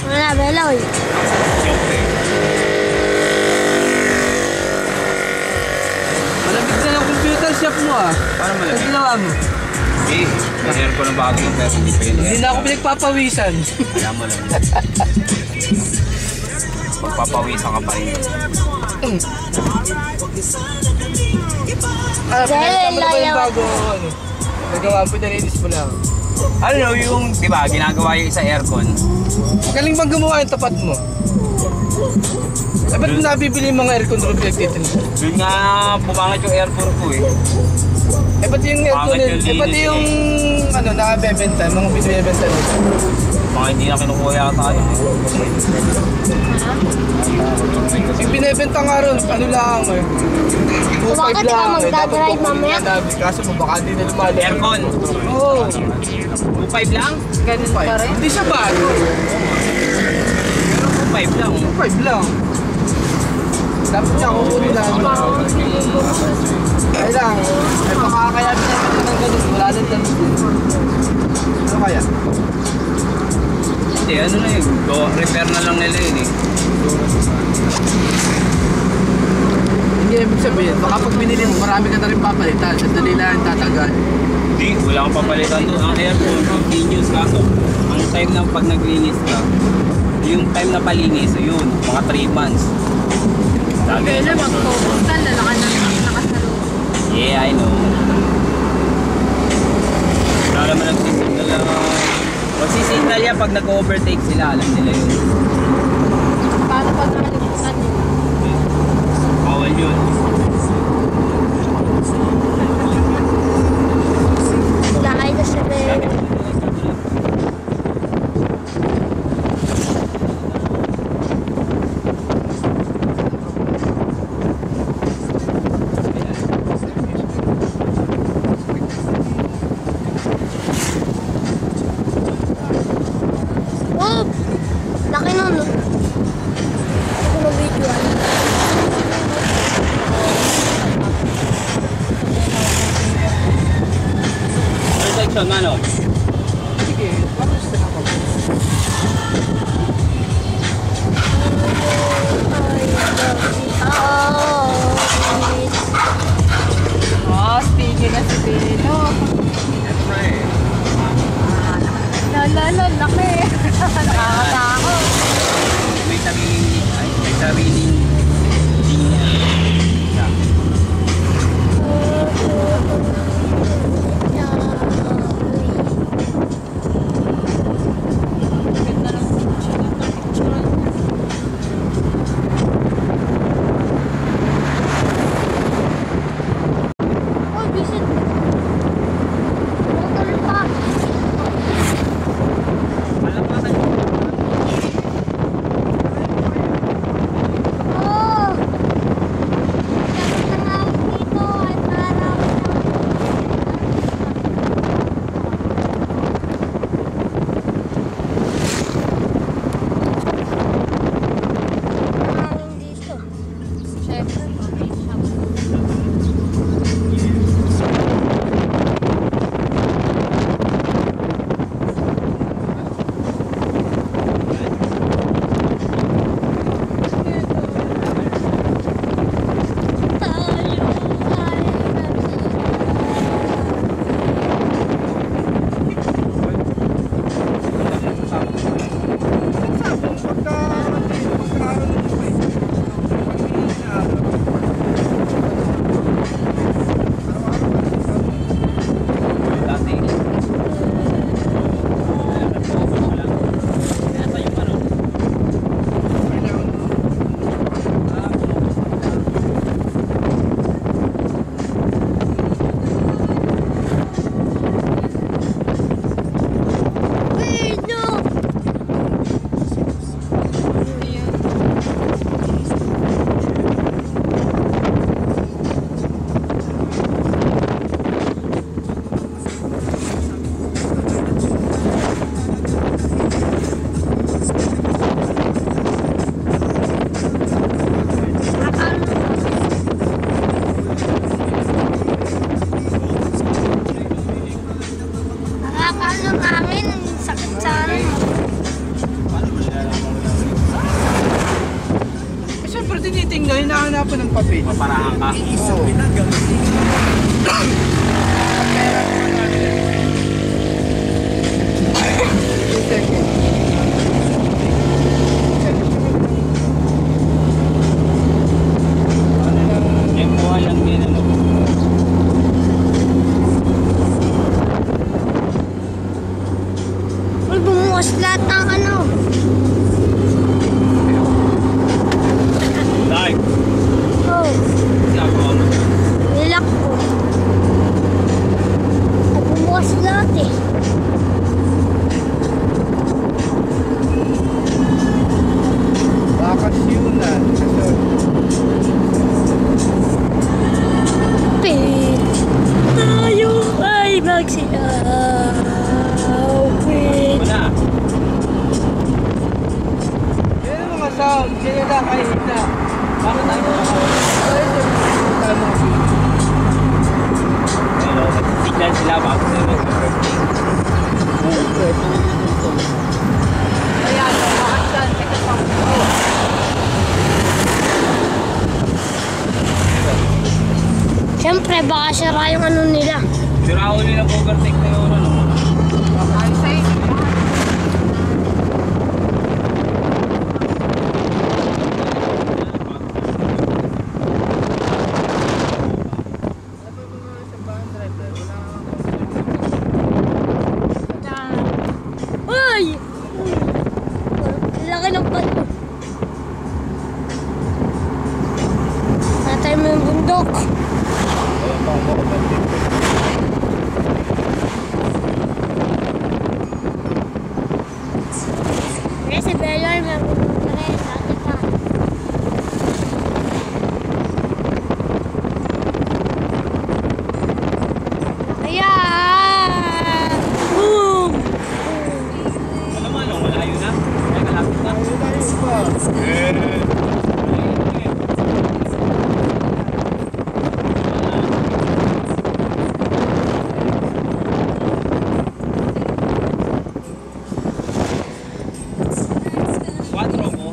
Wala, beloy. Malamig na yung computer shop mo ah. Paano Ang malamig? ginawa mo? Eh, may ko ng bago yung pero hindi pa yun. Hindi na ako pinagpapawisan. Kaya mo lang. Magpapawisan ka pa rin. Pinagkama na ba yung layo. bago ano? Nagawa mo, nalinis mo lang. Ano yung, di ba, ginagawa yung isa aircon. Galing bang gumawa yung tapat mo? Eh, ba't nabibili yung mga aircon room pinagtitinda? Yun nga, pumangat yung aircon ko eh. Eh, ba't yung aircon, Pangat yung eh, ba't linis yung, ano, nakabebenta, mga binibenta nito? Mga hindi na kinukuha yata yun eh. Yung binibenta nga ron, ano lang eh. 2.5 Bakit ka lang eh, dapat magdadrive kukunin mamaya? na namin. Kaso mo, baka hindi na lumalo. Aircon, Oo. 2.5 lang? Ganun pa rin? Hindi siya bago. 2.5 lang. 2.5 lang. Dapat niya kukunin na. Ay lang, ay baka kaya pinagpita ng ganun, wala nang ganun. Ano kaya? Hindi, ano na yun. Repair na lang nila yun eh. Hindi ibig sabihin, baka pag binili mo, marami ka na rin papalitan. Sandali lang tatagal. Hindi, wala kang papalitan doon. Ang aircon, continuous kaso. Ang time na pag naglinis ka, yung time na palinis, yun, mga 3 months. Sabi, Kailan magpupunta, lalaka na nakasalo. yeah, I know. Wala naman nagsisignal lang. Magsisignal yan pag nag-overtake sila, alam nila yun. Paano pag nakalimutan yun? Bawal yun. Lakay na sa beloy. Oh! Laki nun, no? Ako mag-video. Protection, mano. Sige, tapos na ako. Oh, sticky na si Belo. Siyempre. Lala, laki. Nakakatakot. May sariling, may sariling linya. hinahanapan ng papel. Paparahan ka. Oo. Pera naman natin. Yung buha lang din ano. Uy, bumukas lahat ng ano. Dahil, Oh, ginagawa mo. nilak ko. Ay, bumukas lahat eh. Bakasyunan. Pit. Tayo ay magsiawit. Wala. Yan ang mga sound. Yan na kahit na. Bakit tayo mo? Tama. Hello, nag-signal sila bago sila mag-birthday. Ayan, bakit dyan? Teka pa. Siyempre, baka sira yung ano nila. Sira uli ng overtake na yun ano. Ayos sa'yo. Uy! Laki ng bato. Natay mo yung bundok. Kasi Bellor, may bundok na rin. Dati pa. Kaya! Boom! Ano mo ano, malayo na? Ay, kalapit na. Quatro mo.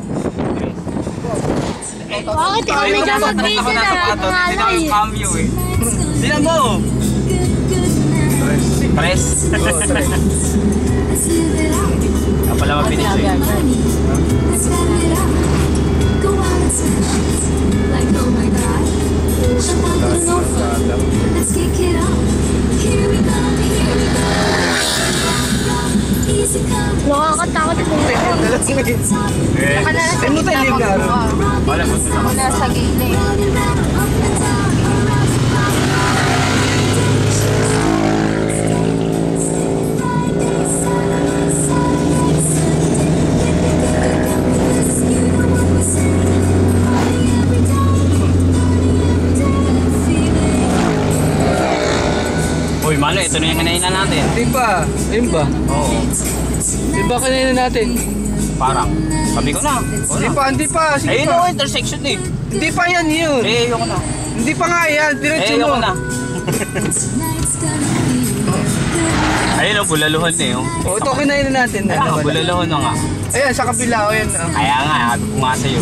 Bakit ikaw medyo mag-busy na nangalay? Cambio eh. Sinan mo? Tres. Kaya pala mapinis eh. Nakakatakot mo. Saka na lang sa Ano gitna tayo yung laro? Wala mo sila. Ako nasa gilid. Uy, malo, ito na yung kanina natin. Hindi pa. Ayun ba? Oo. Di ba kanina natin? Parang. Sabi ko na. Hindi pa, hindi pa. Sige Ayun pa. o, intersection eh. Hindi pa yan yun. Eh, ayoko na. Hindi pa nga yan. Diretso mo. Ayoko na. Ayun o, bulaluhan na eh. oh. O, ito kinain na natin. Kaya nga, bulaluhan na nga. Ayan, sa kabila. O, yan. ah. Kaya nga, sabi ko nga sa'yo.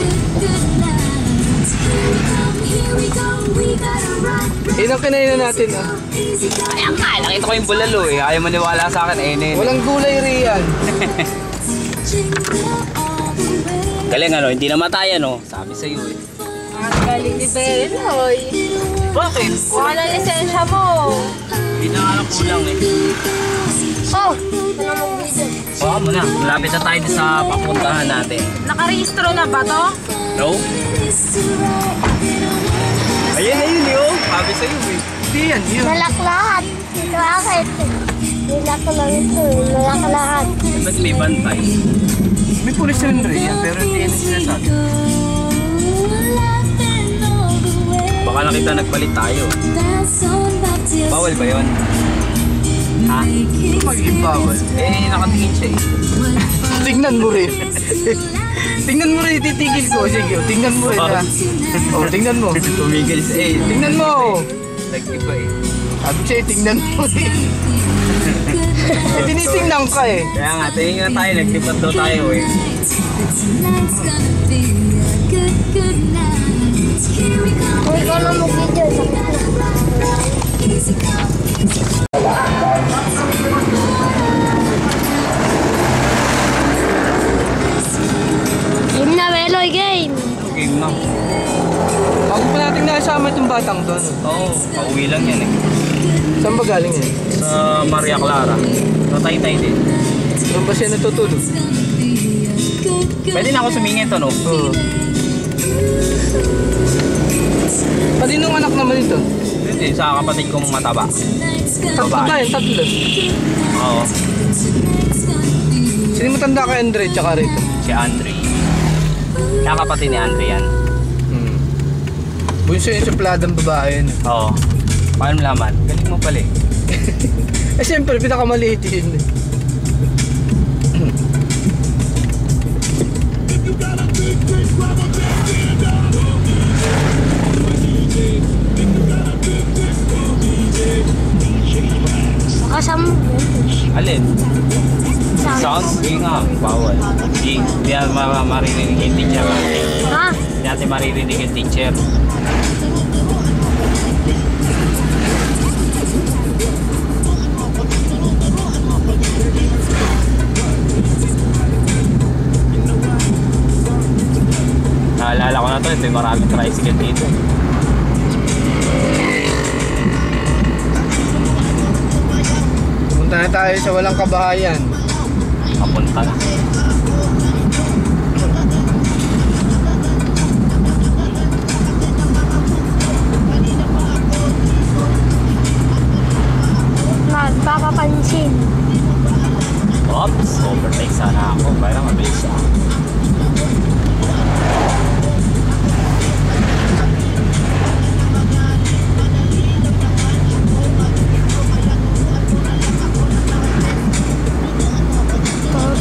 Yun ang kinain na natin. Ah. Kaya nga, nakita ko yung bulalo eh. Ayaw maniwala sa akin eh. Walang gulay riyan. Galing ano, hindi na matayan no. Sabi sa'yo eh. Ang galing ni Beloy. Bakit? Kuha na lisensya mo. Hindi na nga kulang eh. Oh! Wala mong video. Baka mo na, malapit na tayo sa papuntahan natin. Nakarehistro na ba to? No? Ayun, ayun yun. Sabi sa'yo eh. Hindi yan yun. Nalak lahat. Ito akit. Nilak ko lang ito. Nalak lahat. Ba't may bantay? May pulis rin riyan, pero hindi yan ang sinasabi. Baka nakita nagpalit tayo. Bawal ba yun? Ha? Magiging bawal. Eh, nakatingin siya eh. Tingnan mo rin. Tingnan mo rin, titigil ko. Sige, tingnan mo rin ha. O, tingnan mo. Tumigil siya eh. Tingnan mo. Nag-iba eh. Sabi siya, tingnan mo rin. Eh, tinitingnan ka eh. Kaya nga, tingin na tayo. Nagtipat daw tayo eh. Game na, Meloy, game! Game na. Bago pa natin nasama itong batang doon. Oo, pauwi lang yan eh. Saan ba galing yan? Sa Maria Clara. Sa Taytay din. Saan ba siya natutulog? Pwede na ako sumingit no? Oo. Palinong anak naman ito? Hindi, sa kapatid kong mataba. Tatlo ba yan? Tatlo. Oo, Sino matanda kay Andre tsaka rito? si Andre. Siya kapatid ni Andre yan. Bunso yung supladang babae yun. Oo. Paano malaman? Galing mo pala eh. Eh siyempre, pinakamaliit yun. Kasama mo. Alin? Sound. Sound? Hindi nga, bawal. Hindi natin maririnig yung teacher. Ha? Hindi natin maririnig yung teacher. Naalala ko na to, ito yung maraming tricycle dito. Punta na tayo sa walang kabahayan. Papunta na. Nagpapapansin. Oops, overtake sana ako. Kaya mabilis siya.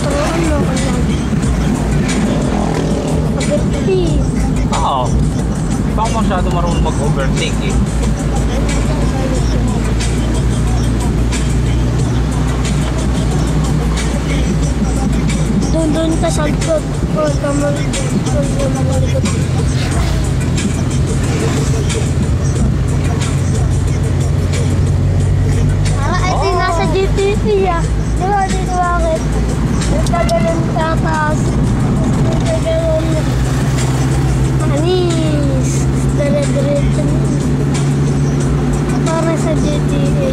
Turuan mo ko lang. Pag-ibig. Oo. Hindi pa ako masyado marunong mag-overtake eh. Doon ka sa likod. O, tama. Doon ka likod. Ito yung nasa GTP ah. Diba dito bakit? Nagkagalan sa taas. Nagkagalan. Anis. Dala-diretso. Para sa GTA.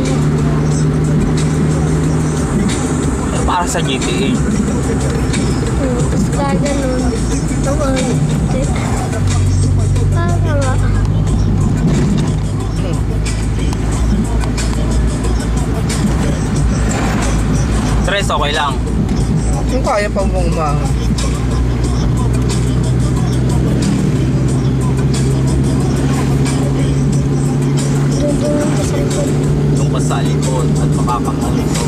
Para sa GTA. Tapos gaganon. Tama. Stress, okay lang. Kung kaya pa mong umahon. Doon ka sa likod. Doon ka sa likod at makakakausap.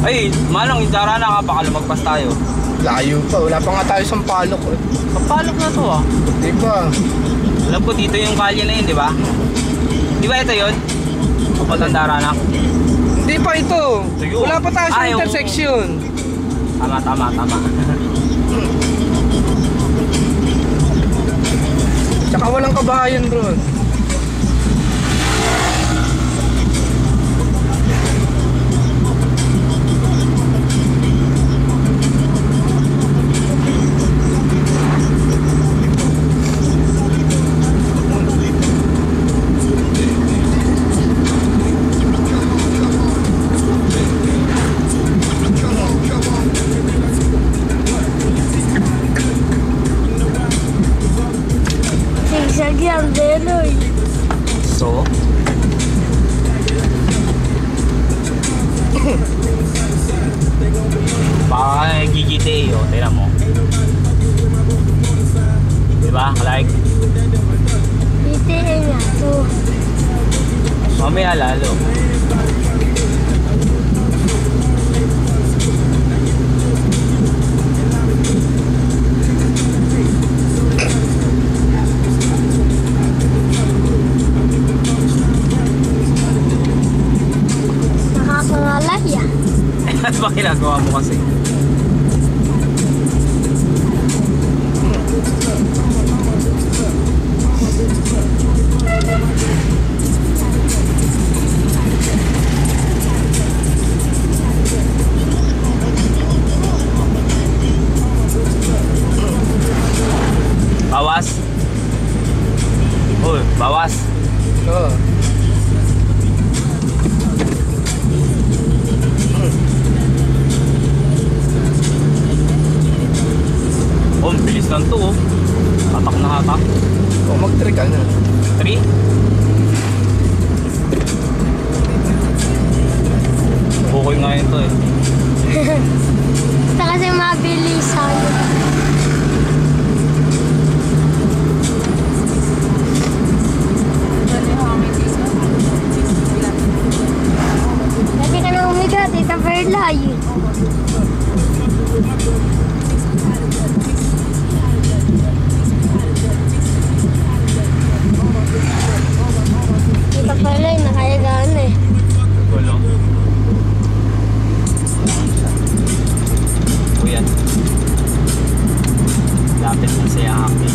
Ay, manong, indara na ka, baka lumagpas tayo. Layo pa. Wala pa nga tayo sa Palok. Eh. Kapalok na to ah. Di ba? Alam ko dito yung kalye na yun, di ba? Di ba ito yun? Papuntang Daranak. Hindi pa ito. Ito yun. Wala pa tayo sa Ay, oo. intersection. Tama. Tsaka walang kabahayan bro. Sigsag yan, Beloy. Mamaya lalo. Nakakangalay ah. Ano ba ginagawa mo kasi? Bawas. Uy, bawas. Oo. Oh, bilis lang to oh. Hatak na hatak. O, mag-try ka na. 3. Bukoy nga yun to eh. Ito kasi mabilisan. Pwede ka na umiga, Tita Verlay. Tita Verlay, nakayagaan eh. Gulo. O yan. Lapit na siya akin.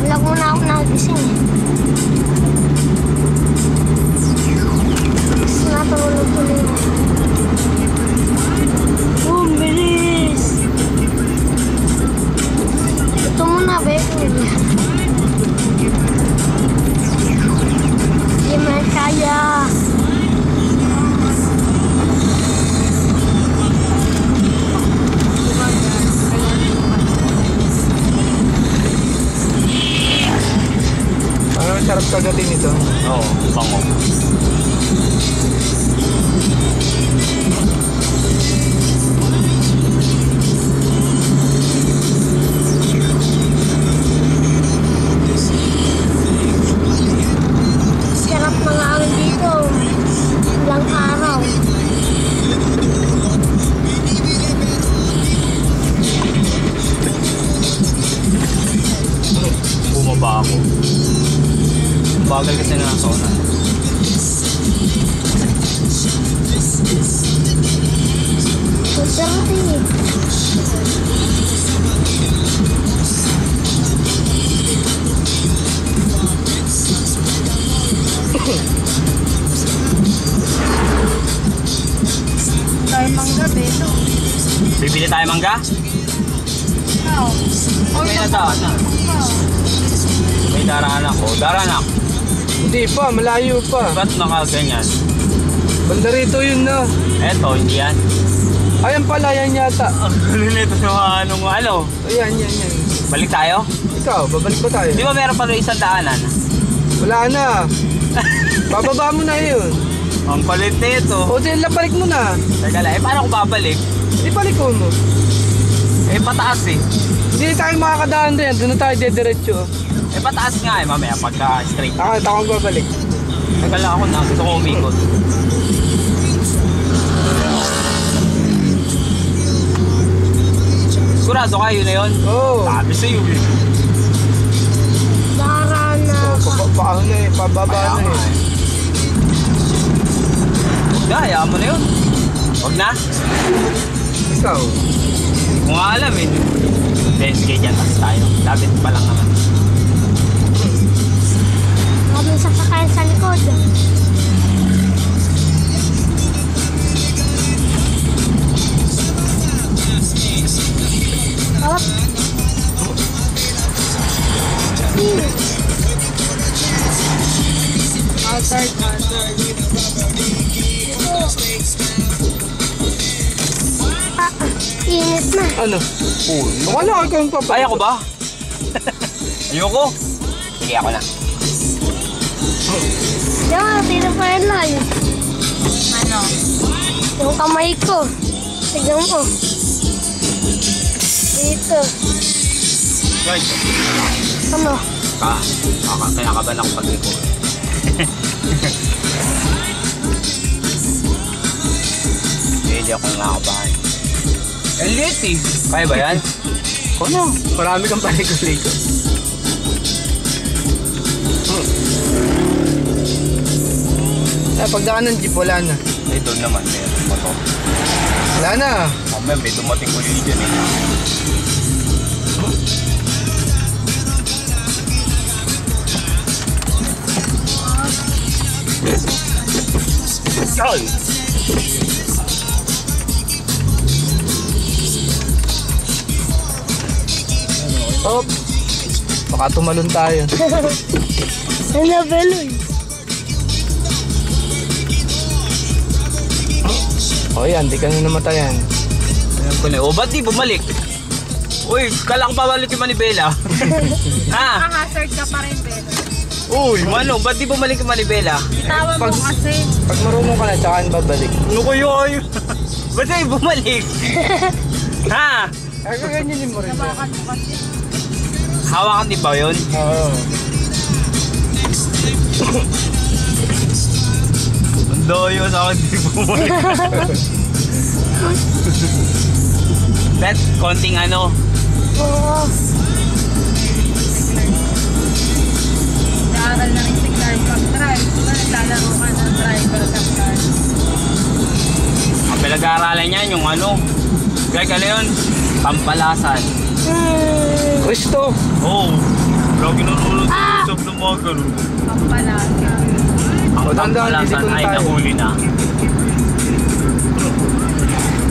Wala ko na ako nagising eh. Mas natulog ko na yun. Oh, bilis! Ito muna, baby. Hindi man kaya. Parang sarap kagatin ito. Oo, bango. Sarap mga amin dito. Ilang araw. Bumaba ako. Bagal kasi na nasa una. Masarap eh. Tayo mangga, beto. Bibili tayo mangga? Ikaw. May nataan na. May daraan ako. Daraan ako. Hindi pa, malayo pa. Ba't nakaganyan? Banda rito yun na. Eto, hindi yan. Ayan pala, yan yata. Ang gulo nito sa ano. Ayan, yan, yan. Balik tayo? Ikaw, babalik ba tayo? Di ba meron pa rin isang daanan? Wala na. Bababa mo na yun. Ang palit nito. O, din, balik mo na. Teka lang, paano ko babalik? Ibalik ko mo. Pataas eh. Hindi tayo makakadaan din. Doon na tayo dediretso. Pataas nga eh, mamaya pagka straight. Akong babalik. Teka lang ako na, gusto ko umikot. Sigurado kayo na yun? Oo. Sabi sa'yo eh. Darana ka. Paano na eh, pababa na eh. Hayaan mo na yun. Huwag na. Ikaw. Kung nga alam eh. Then sige dyan, tapos tayo. Lapit pa lang naman. Maraming sasakayan sa likod. Harap. Hazard. Init na. Ano? Wala ka kang papaya. Kaya ko ba? Ayoko. Sige ako na. Diyan, tira pa rin lang. Ano? Yung kamay ko. Tignan mo. Dito. Guys. Ano? Kaya ka ba na ako pag-record? hindi ako nakakabahan. Ang liit eh. Kaya ba yan? Ikaw na. Marami kang palikot-likot. Pagdaan ng jeep, wala na. Eh, doon naman. Meron pa to. Wala na. Mamaya may dumating ulit dyan eh. Yan! Oh, baka tumalon tayo. Ano beloy? Oh yan, di ka na namatayan. Ayan ko na. O, ba't di bumalik? Uy, kala ko pabalik yung manibela. Ha? Nakahazard ka pa rin, Belo. Uy, Manong, ba't di bumalik yung manibela? Bitawan mo kasi. Pag marunong ka na, tsaka babalik. Ano ko yun? Ba't di bumalik? Ha? Kaya ganyan mo rin. Nabakan mo kasi. Hawakan din ba yun? Oo. Ang doyo sa akin di bumalik. Bet, konting ano. Oo. Naaral na rin si Clark pag-drive. Diba naglalaro ka ng driver sa Clark? Ang pinag-aaralan niya yung ano. Greg, ano yun? Pampalasan. Kristo! Oo. Lagi nanonood sa usap ng mga ganun. Pampalasa. Ang O, tandaan, pampalasan dito na ay tayo. nahuli na.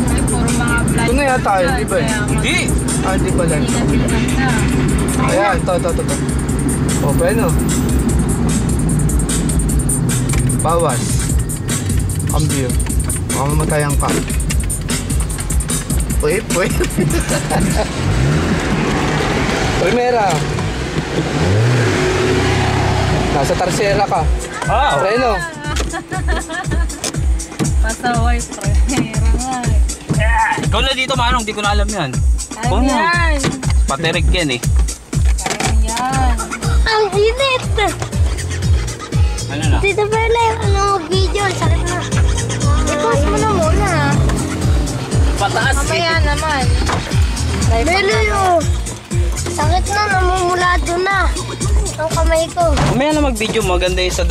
Ay, puro mga blind. Ito na yata yun, di ba? Hindi! Ah, di pala. Hindi na sinukat na. Ayan, to. O, bueno. Bawas. Cambio. Baka mamatayan ka. Uy. Primera. Nasa tercera ka. Ah! Freno. Pasaway, prehera nga eh. Ikaw na dito, Manong. Di ko na alam yan. Alam yan. Patirig yan eh. Alam yan. Ang init! Ano na? Tito Bella, ano mag-video? Sakit na. I-pause mo na muna. Pataas eh. Mamaya naman. Bella yun. Sakit na, namumulado na. Ang kamay ko. Mamaya na mag-video. Maganda yung sa